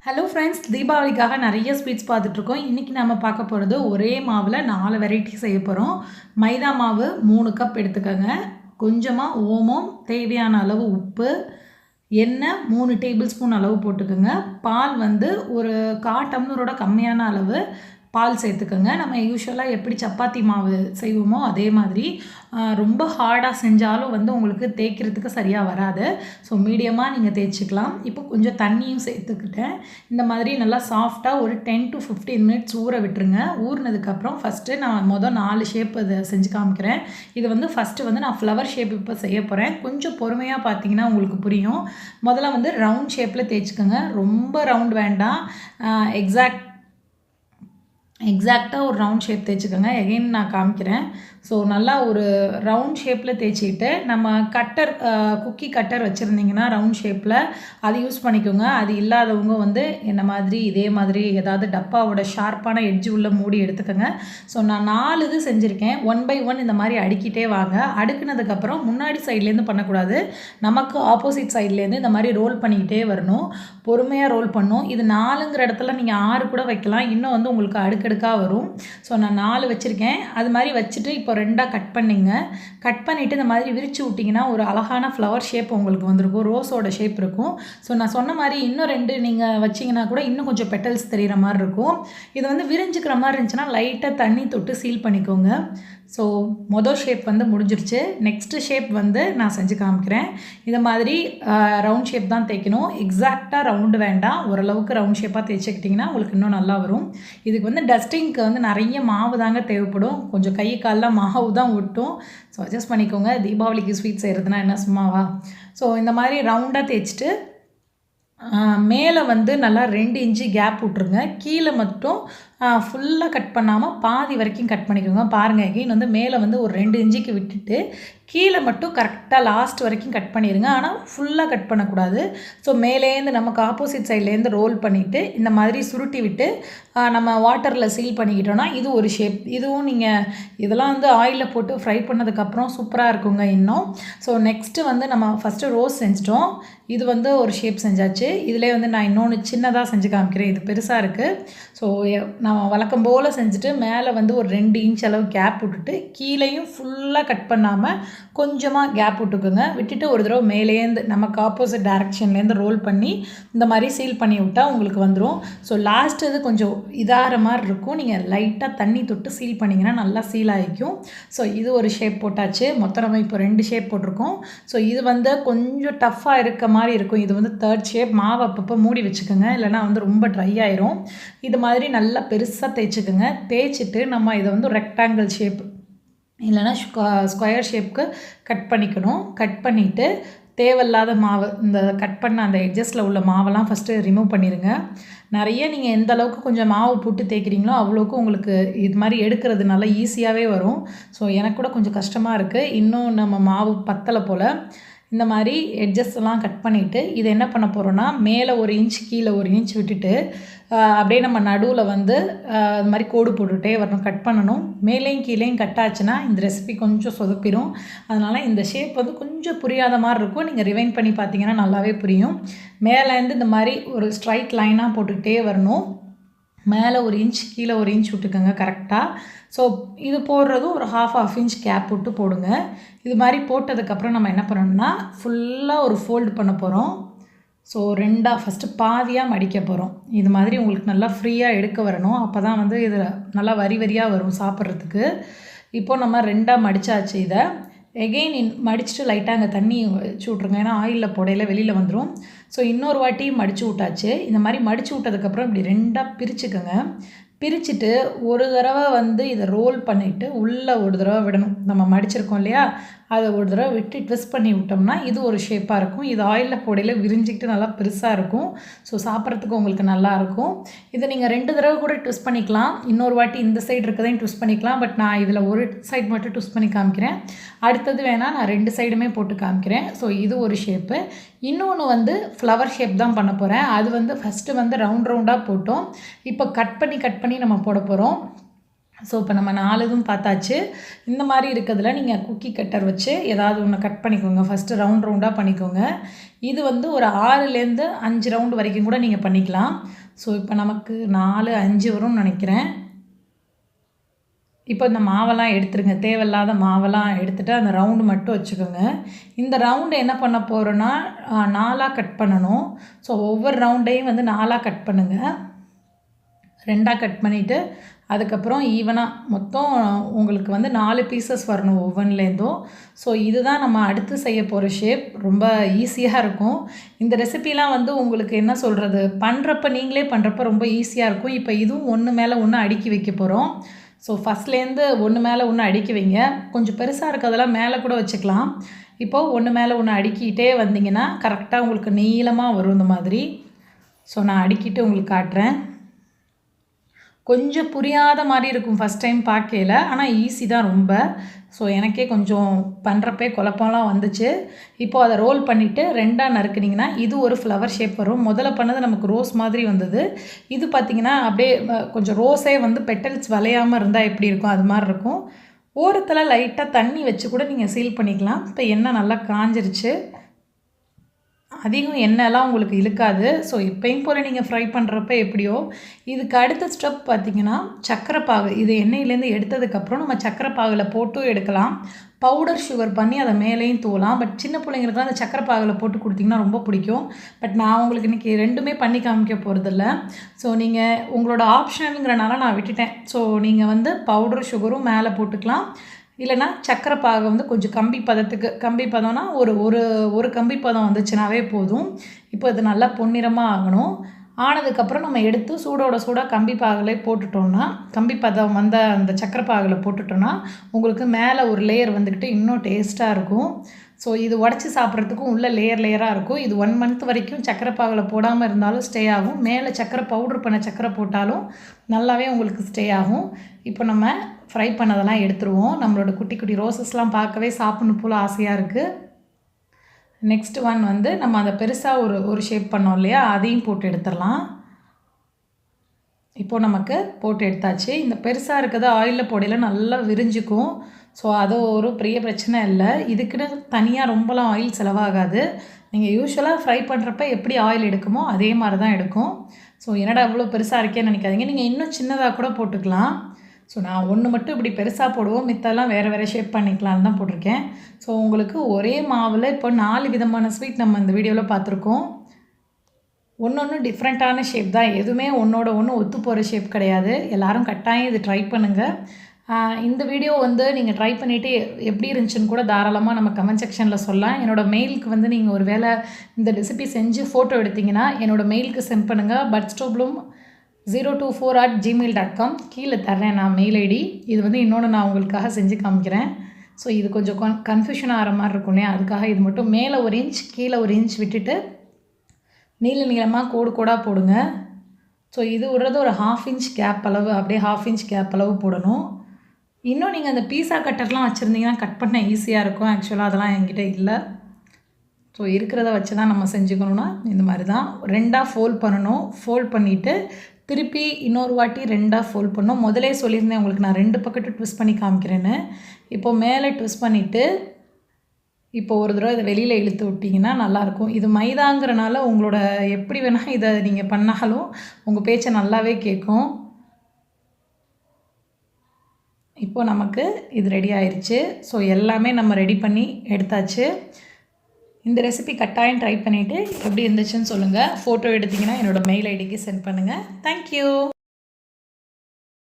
Hello friends, தீபாவளிக்காக நிறைய sweets பார்த்துட்ருக்கோம். இன்றைக்கி நம்ம பார்க்க போகிறது ஒரே மாவில் 4 வெரைட்டி செய்ய போகிறோம். மைதா மாவு 3 கப் எடுத்துக்கோங்க. கொஞ்சமாக ஓமம், தேவையான அளவு உப்பு, எண்ணெய் 3 டேபிள் ஸ்பூன் அளவு போட்டுக்கோங்க. பால் வந்து ஒரு 1/4 டம்ளரோட கம்மியான அளவு பால் சேர்த்துக்கோங்க. நம்ம யூஸ்வலாக எப்படி சப்பாத்தி மாவு செய்வோமோ அதே மாதிரி ரொம்ப ஹார்டாக செஞ்சாலும் வந்து உங்களுக்கு தேய்க்கிறதுக்கு சரியாக வராது. ஸோ மீடியமாக நீங்கள் தேய்ச்சிக்கலாம். இப்போ கொஞ்சம் தண்ணியும் சேர்த்துக்கிட்டேன். இந்த மாதிரி நல்லா சாஃப்டாக ஒரு 10 to 15 மினிட்ஸ் ஊற விட்டுருங்க. ஊறினதுக்கப்புறம் ஃபஸ்ட்டு நான் 4 ஷேப் இதை செஞ்சு காமிக்கிறேன். இது வந்து ஃபஸ்ட்டு வந்து நான் ஃப்ளவர் ஷேப் இப்போ செய்ய போகிறேன். கொஞ்சம் பொறுமையாக பார்த்தீங்கன்னா உங்களுக்கு புரியும். முதல்ல வந்து ரவுண்ட் ஷேப்பில் தேய்ச்சிக்கோங்க. ரொம்ப ரவுண்ட் வேண்டாம். எக்ஸாக்டாக ஒரு ரவுண்ட் ஷேப் தேய்ச்சிக்கோங்க. எகெயின் நான் காமிக்கிறேன். ஸோ நல்லா ஒரு ரவுண்ட் ஷேப்பில் தேய்ச்சிக்கிட்டு நம்ம குக்கி கட்டர் வச்சுருந்தீங்கன்னா ரவுண்ட் ஷேப்பில் அது யூஸ் பண்ணிக்கோங்க. அது இல்லாதவங்க வந்து என்ன மாதிரி இதே மாதிரி ஏதாவது டப்பாவோட ஷார்ப்பான எட்ஜ் உள்ள மூடி எடுத்துக்கோங்க. ஸோ நான் 4 இது செஞ்சுருக்கேன். 1 by 1 இந்த மாதிரி அடுக்கிட்டே வாங்க. அடுக்குனதுக்கப்புறம் முன்னாடி சைட்லேருந்து பண்ணக்கூடாது, நமக்கு ஆப்போசிட் சைட்லேருந்து இந்த மாதிரி ரோல் பண்ணிக்கிட்டே வரணும். பொறுமையாக ரோல் பண்ணணும். இது 4ங்கிற இடத்துல நீங்கள் 6 கூட வைக்கலாம். இன்னும் வந்து உங்களுக்கு அடுக்கடுக்காக வரும். ஸோ நான் 4 வச்சுருக்கேன். அது மாதிரி வச்சுட்டு இப்போ 2ஆக கட் பண்ணிங்க. கட் பண்ணிவிட்டு இந்த மாதிரி விரித்து விட்டிங்கன்னா ஒரு அழகான ஃப்ளவர் ஷேப் உங்களுக்கு வந்திருக்கும். ரோஸோட ஷேப் இருக்கும். ஸோ நான் சொன்ன மாதிரி இன்னும் 2 நீங்கள் வச்சிங்கன்னா கூட இன்னும் கொஞ்சம் பெட்டல்ஸ் தெரிகிற மாதிரி இருக்கும். இது வந்து விரிஞ்சிக்கிற மாதிரி இருந்துச்சுன்னா லைட்டாக தண்ணி தொட்டு சீல் பண்ணிக்கோங்க. ஸோ மொதல் ஷேப் வந்து முடிஞ்சிருச்சு. நெக்ஸ்ட்டு ஷேப் வந்து நான் செஞ்சு காமிக்கிறேன். இந்த மாதிரி ரவுண்ட் ஷேப் தான் தேய்க்கணும். எக்ஸாக்டாக ரவுண்டு வேண்டாம். ஓரளவுக்கு ரவுண்ட் ஷேப்பாக தேய்ச்சிக்கிட்டிங்கன்னா உங்களுக்கு இன்னும் நல்லா வரும். இதுக்கு வந்து டஸ்டிங்க்கு வந்து நிறைய மாவு தாங்க தேவைப்படும். கொஞ்சம் கை காலில் மாவு தான் ஒட்டும். ஸோ அட்ஜஸ்ட் பண்ணிக்கோங்க. தீபாவளிக்கு ஸ்வீட் செய்கிறதுனா என்ன சும்மாவா? ஸோ இந்த மாதிரி ரவுண்டாக தேய்ச்சிட்டு மேலே வந்து நல்லா 2 இன்ச்சு கேப் விட்ருங்க. கீழே மட்டும் ஃபுல்லாக கட் பண்ணாமல் பாதி வரைக்கும் கட் பண்ணிக்கோங்க. பாருங்கள், எகெயின் வந்து மேலே வந்து ஒரு 2 இன்ச்சுக்கு விட்டுட்டு கீழே மட்டும் கரெக்டாக லாஸ்ட் வரைக்கும் கட் பண்ணிடுங்க. ஆனால் ஃபுல்லாக கட் பண்ணக்கூடாது. ஸோ மேலேருந்து நமக்கு ஆப்போசிட் சைட்லேருந்து ரோல் பண்ணிவிட்டு இந்த மாதிரி சுருட்டி விட்டு நம்ம வாட்டரில் சீல் பண்ணிக்கிட்டோன்னா இது ஒரு ஷேப். இதுவும் நீங்கள் இதெல்லாம் வந்து ஆயிலில் போட்டு ஃப்ரை பண்ணதுக்கப்புறம் சூப்பராக இருக்குங்க இன்னும். ஸோ நெக்ஸ்ட்டு வந்து நம்ம ஃபஸ்ட்டு ரோஸ் செஞ்சிட்டோம். இது வந்து ஒரு ஷேப் செஞ்சாச்சு. இதிலே வந்து நான் இன்னொன்று சின்னதாக செஞ்சு காமிக்கிறேன். இது பெருசாக இருக்குது. ஸோ நம்ம வழக்கம் போல் செஞ்சுட்டு மேலே வந்து ஒரு 2 இன்ச் அளவு கேப் விட்டுட்டு கீழேயும் ஃபுல்லாக கட் பண்ணாமல் கொஞ்சமாக கேப் விட்டுக்குங்க. விட்டுட்டு ஒரு தடவை மேலேருந்து நமக்கு ஆப்போசிட் டைரக்ஷன்லேருந்து ரோல் பண்ணி இந்த மாதிரி சீல் பண்ணி விட்டால் உங்களுக்கு வந்துடும். ஸோ லாஸ்ட் இது கொஞ்சம் இதாகிற மாதிரி இருக்கும். நீங்கள் லைட்டாக தண்ணி தொட்டு சீல் பண்ணிங்கன்னா நல்லா சீல் ஆகிக்கும். ஸோ இது ஒரு ஷேப் போட்டாச்சு. மொத்தம் நம்ம இப்போ 2 ஷேப் போட்டிருக்கோம். ஸோ இது வந்து கொஞ்சம் டஃப்பாக இருக்க மாதிரி இருக்கும். இது வந்து 3rd ஷேப். மாவு அப்பப்போ மூடி வச்சுக்கோங்க, இல்லைனா வந்து ரொம்ப ட்ரை ஆயிரும். இது மாதிரி நல்லா பெருசாக தேய்ச்சிக்கோங்க. தேய்ச்சிட்டு நம்ம இதை வந்து ரெக்டாங்கிள் ஷேப் இல்லைனா ஸ்கொயர் ஷேப்புக்கு கட் பண்ணிக்கணும். கட் பண்ணிவிட்டு தேவையில்லாத மாவு இந்த கட் பண்ண அந்த எட்ஜஸில் உள்ள மாவெல்லாம் ஃபஸ்ட்டு ரிமூவ் பண்ணிடுங்க. நிறைய நீங்கள் எந்த அளவுக்கு கொஞ்சம் மாவு போட்டு தேய்க்கிறீங்களோ அவ்வளோக்கு உங்களுக்கு இது மாதிரி எடுக்கிறது நல்லா ஈஸியாகவே வரும். ஸோ எனக்கு கூட கொஞ்சம் கஷ்டமாக இருக்குது. இன்னும் நம்ம மாவு பத்தலை போல். இந்த மாதிரி எட்ஜஸ் எல்லாம் கட் பண்ணிவிட்டு இதை என்ன பண்ண போகிறோன்னா மேலே 1 இன்ச் கீழே 1 இன்ச் விட்டுட்டு அப்படியே நம்ம நடுவில் வந்து இது மாதிரி கோடு போட்டுகிட்டே வரணும். கட் பண்ணணும். மேலேயும் கீழேயும் கட் ஆச்சுன்னா இந்த ரெசிபி கொஞ்சம் சொதப்பிடும். அதனால் இந்த ஷேப் வந்து கொஞ்சம் புரியாத மாதிரி இருக்கும். நீங்கள் ரிவைண்ட் பண்ணி பார்த்தீங்கன்னா நல்லாவே புரியும். மேலேருந்து இந்த மாதிரி ஒரு ஸ்ட்ரைட் லைனாக போட்டுக்கிட்டே வரணும். மேலே 1 இன்ச் கீழே 1 இன்ச் விட்டுக்கோங்க கரெக்டாக. ஸோ இது போடுறதும் ஒரு half இன்ச் கேப் விட்டு போடுங்க. இது மாதிரி போட்டதுக்கப்புறம் நம்ம என்ன பண்ணணும்னா ஃபுல்லாக ஒரு ஃபோல்டு பண்ண போகிறோம். ஸோ 2ஆக ஃபஸ்ட்டு பாதியாக மடிக்க போகிறோம். இது மாதிரி உங்களுக்கு நல்லா ஃப்ரீயாக எடுக்க வரணும். அப்போ தான் வந்து இது நல்லா வரி வரியாக வரும் சாப்பிட்றதுக்கு. இப்போ நம்ம 2ஆக மடித்தாச்சு. இதை எகெயின் மடிச்சுட்டு லைட்டாக அங்கே தண்ணி வச்சு விட்ருங்க. ஏன்னா ஆயிலில் போடையில் வெளியில் வந்துடும். ஸோ இன்னொரு வாட்டி மடித்து விட்டாச்சு. இந்த மாதிரி மடித்து விட்டதுக்கப்புறம் இப்படி 2ஆக பிரிச்சுக்கோங்க. பிரிச்சுட்டு ஒரு தடவை வந்து இதை ரோல் பண்ணிவிட்டு உள்ளே ஒரு தடவை விடணும். நம்ம மடிச்சிருக்கோம் இல்லையா, அதை ஒரு தடவை விட்டு ட்விஸ்ட் பண்ணி விட்டோம்னா இது ஒரு ஷேப்பாக இருக்கும். இது ஆயிலில் போடையில் விரிஞ்சிக்கிட்டு நல்லா பெருசாக இருக்கும். ஸோ சாப்பிட்றதுக்கு உங்களுக்கு நல்லாயிருக்கும். இதை நீங்கள் 2 தடவை கூட ட்விஸ்ட் பண்ணிக்கலாம். இன்னொரு வாட்டி இந்த சைடு இருக்கதையும் ட்விஸ்ட் பண்ணிக்கலாம். பட் நான் இதில் ஒரு சைடு மட்டும் ட்விஸ்ட் பண்ணி காமிக்கிறேன். அடுத்தது வேணால் நான் 2 சைடுமே போட்டு காமிக்கிறேன். ஸோ இது ஒரு ஷேப்பு. இன்னொன்று வந்து ஃப்ளவர் ஷேப் தான் பண்ண போகிறேன். அது வந்து ஃபஸ்ட்டு வந்து ரவுண்டாக போட்டோம். இப்போ கட் பண்ணி நம்ம போட போகிறோம். ஸோ இப்போ நம்ம 4 இதுவும் பார்த்தாச்சு. இந்த மாதிரி இருக்கிறதுல நீங்கள் குக்கி கட்டர் வச்சு ஏதாவது ஒன்று கட் பண்ணிக்கோங்க. ஃபஸ்ட்டு ரவுண்டாக பண்ணிக்கோங்க. இது வந்து ஒரு 6லேருந்து 5 ரவுண்டு வரைக்கும் கூட நீங்கள் பண்ணிக்கலாம். ஸோ இப்போ நமக்கு 4, 5 வரும்னு நினைக்கிறேன். இப்போ இந்த மாவெல்லாம் எடுத்துருங்க. தேவையில்லாத மாவெல்லாம் எடுத்துகிட்டு அந்த ரவுண்டு மட்டும் வச்சுக்கோங்க. இந்த ரவுண்டு என்ன பண்ண போகிறோன்னா 4ஆக கட் பண்ணணும். ஸோ ஒவ்வொரு ரவுண்டையும் வந்து 4ஆக கட் பண்ணுங்கள். 2ஆக கட் பண்ணிவிட்டு அதுக்கப்புறம் ஈவனாக மொத்தம் உங்களுக்கு வந்து 4 பீசஸ் வரணும் ஒவ்வொன்றுலேருந்தும். ஸோ இதுதான் நம்ம அடுத்து செய்ய போகிற ஷேப். ரொம்ப ஈஸியாக இருக்கும். இந்த ரெசிபிலாம் வந்து உங்களுக்கு என்ன சொல்கிறது, நீங்களே பண்ணுறப்ப ரொம்ப ஈஸியாக இருக்கும். இப்போ இதுவும் ஒன்று மேலே ஒன்று அடுக்கி வைக்க போகிறோம். ஸோ ஃபஸ்ட்லேருந்து ஒன்று மேலே ஒன்று அடுக்கி வைங்க. கொஞ்சம் பெருசாக இருக்கிறதெல்லாம் மேலே கூட வச்சுக்கலாம். இப்போது ஒன்று மேலே ஒன்று அடுக்கிட்டே வந்தீங்கன்னா கரெக்டாக உங்களுக்கு நீளமாக வரும் இந்த மாதிரி. ஸோ நான் அடுக்கிட்டு உங்களுக்கு காட்டுறேன். கொஞ்சம் புரியாத மாதிரி இருக்கும் ஃபஸ்ட் டைம் பார்க்கையில், ஆனால் ஈஸி தான் ரொம்ப. ஸோ எனக்கே கொஞ்சம் பண்ணுறப்பே குழப்பம்லாம் வந்துச்சு. இப்போது அதை ரோல் பண்ணிவிட்டு 2ஆக நறுக்குனிங்கன்னா இது ஒரு ஃப்ளவர் ஷேப் வரும். முதல்ல பண்ணது நமக்கு ரோஸ் மாதிரி வந்தது. இது பார்த்திங்கன்னா அப்படியே கொஞ்சம் ரோஸே வந்து பெட்டல்ஸ் வளையாமல் இருந்தால் எப்படி இருக்கும் அது மாதிரி இருக்கும். ஓரத்தில் லைட்டாக தண்ணி வச்சு கூட நீங்கள் சீல் பண்ணிக்கலாம். இப்போ எண்ணெய் நல்லா காஞ்சிருச்சு. அதிகம் எண்ணெய்லாம் உங்களுக்கு இழுக்காது. ஸோ இப்போயும் போல் நீங்கள் ஃப்ரை பண்ணுறப்ப எப்படியோ. இதுக்கு அடுத்த ஸ்டெப் பார்த்திங்கன்னா சர்க்கரை பாகு. இது எண்ணெயிலேருந்து எடுத்ததுக்கப்புறம் நம்ம சர்க்கரை பாகில் போட்டும் எடுக்கலாம். பவுடர் சுகர் பண்ணி அதை மேலேயும் தூவலாம். பட் சின்ன பிள்ளைங்களுக்குலாம் அந்த சர்க்கரை பாகில் போட்டு கொடுத்திங்கன்னா ரொம்ப பிடிக்கும். பட் நான் உங்களுக்கு இன்றைக்கி 2மே பண்ணி காமிக்க போகிறதில்ல. ஸோ நீங்கள் உங்களோட ஆப்ஷனலுங்கிறனால நான் விட்டுட்டேன். ஸோ நீங்கள் வந்து பவுடர் சுகரும் மேலே போட்டுக்கலாம். இல்லைனா சர்க்கரை பாகை வந்து கொஞ்சம் கம்பி பதம்னா ஒரு கம்பி பதம் வந்துச்சுனாவே போதும். இப்போ இது நல்லா பொன்னிறமாக ஆகணும். ஆனதுக்கப்புறம் நம்ம எடுத்து சூடாக கம்பி பாகில் போட்டுட்டோம்னா, கம்பி பதம் வந்த அந்த சர்க்கரை பாகில் போட்டுட்டோம்னா உங்களுக்கு மேலே ஒரு லேயர் வந்துக்கிட்டு இன்னும் டேஸ்ட்டாக இருக்கும். ஸோ இது உடச்சி சாப்பிட்றதுக்கும் உள்ள லேயராக இருக்கும். இது 1 மந்த் வரைக்கும் சர்க்கரை பாகில் போடாமல் இருந்தாலும் ஸ்டே ஆகும். மேலே பவுடர் பண்ண சர்க்கரை போட்டாலும் நல்லாவே உங்களுக்கு ஸ்டே ஆகும். இப்போ நம்ம ஃப்ரை பண்ணதெல்லாம் எடுத்துருவோம். நம்மளோட குட்டி குட்டி ரோசஸ்லாம் பார்க்கவே சாப்பிடணும் போல் ஆசையாக இருக்குது. நெக்ஸ்ட் ஒன் வந்து நம்ம அதை பெருசாக ஒரு ஷேப் பண்ணோம் இல்லையா, அதையும் போட்டு எடுத்துடலாம். இப்போது நமக்கு போட்டு எடுத்தாச்சு. இந்த பெருசாக இருக்கிறது ஆயிலில் போடையில் நல்லா விரிஞ்சிக்கும். ஸோ அது ஒரு பெரிய பிரச்சனை இல்லை. இதுக்குன்னு தனியாக ரொம்பலாம் ஆயில் செலவாகாது. நீங்கள் யூஸ்வலாக ஃப்ரை பண்ணுறப்ப எப்படி ஆயில் எடுக்குமோ அதே மாதிரி தான் எடுக்கும். ஸோ என்னடா இவ்வளோ பெருசாக இருக்கேன்னு நினைக்காதீங்க. நீங்கள் இன்னும் சின்னதாக கூட போட்டுக்கலாம். ஸோ நான் ஒன்று மட்டும் இப்படி பெருசாக போடுவோம், மித்தெல்லாம் வேறு ஷேப் பண்ணிக்கலான்னு தான் போட்டிருக்கேன். ஸோ உங்களுக்கு ஒரே மாவில் இப்போ 4 விதமான ஸ்வீட் நம்ம இந்த வீடியோவில் பார்த்துருக்கோம். ஒன்று டிஃப்ரெண்ட்டான ஷேப் தான். எதுவுமே ஒன்றோட ஒன்று ஒத்து போகிற ஷேப் கிடையாது. எல்லோரும் கட்டாயம் இது ட்ரை பண்ணுங்கள். இந்த வீடியோ வந்து நீங்கள் ட்ரை பண்ணிவிட்டு எப்படி இருந்துச்சுன்னு கூட தாராளமாக நம்ம கமெண்ட் செக்ஷனில் சொல்லலாம். என்னோடய மெயிலுக்கு வந்து நீங்கள் ஒரு வேளை இந்த ரெசிபி செஞ்சு ஃபோட்டோ எடுத்திங்கன்னா என்னோடய மெயிலுக்கு சென்ட் பண்ணுங்கள். buds2bloom 024@gmail.com. கீழே தர்றேன் நான் மெயில் ஐடி. இது வந்து இன்னொன்று நான் உங்களுக்காக செஞ்சு காமிக்கிறேன். ஸோ இது கொஞ்சம் கன்ஃபியூஷன் ஆகிற மாதிரி இருக்குன்னே, அதுக்காக இது மட்டும் மேலே 1 இன்ச் கீழே 1 இன்ச் விட்டுட்டு நீளமாக கோடாக போடுங்க. ஸோ இது விடுறது ஒரு 1/2 இன்ச் கேப் அளவு, அப்படியே 1/2 இன்ச் கேப் அளவு போடணும். இன்னும் நீங்கள் அந்த பீஸா கட்டர்லாம் வச்சுருந்தீங்கன்னா கட் பண்ண ஈஸியாக இருக்கும். ஆக்சுவலாக அதெல்லாம் என்கிட்ட இல்லை. ஸோ இருக்கிறத வச்சு தான் நம்ம செஞ்சுக்கணுன்னா இந்த மாதிரி தான் 2ஆக ஃபோல்ட் பண்ணணும். ஃபோல்ட் பண்ணிவிட்டு திருப்பி இன்னொரு வாட்டி 2ஆக ஃபோல்ட் பண்ணணும். முதலே சொல்லியிருந்தேன் உங்களுக்கு நான் 2 பக்கெட்டு ட்விஸ்ட் பண்ணி காமிக்கிறேன்னு. இப்போது மேலே ட்விஸ்ட் பண்ணிவிட்டு இப்போ ஒரு தடவை இதை வெளியில் இழுத்து விட்டிங்கன்னா நல்லாயிருக்கும். இது மைதாங்கிறனால உங்களோட எப்படி வேணால் இதை நீங்கள் பண்ணாலும் உங்கள் பேச்சை நல்லாவே கேட்கும். இப்போ நமக்கு இது ரெடி ஆயிடுச்சு. ஸோ எல்லாமே நம்ம ரெடி பண்ணி எடுத்தாச்சு. இந்த ரெசிபி கட்டாயம் ட்ரை பண்ணிவிட்டு எப்படி இருந்துச்சுன்னு சொல்லுங்கள். ஃபோட்டோ எடுத்திங்கன்னா என்னோடய மெயில் ஐடிக்கு சென்ட் பண்ணுங்கள். தேங்க்யூ.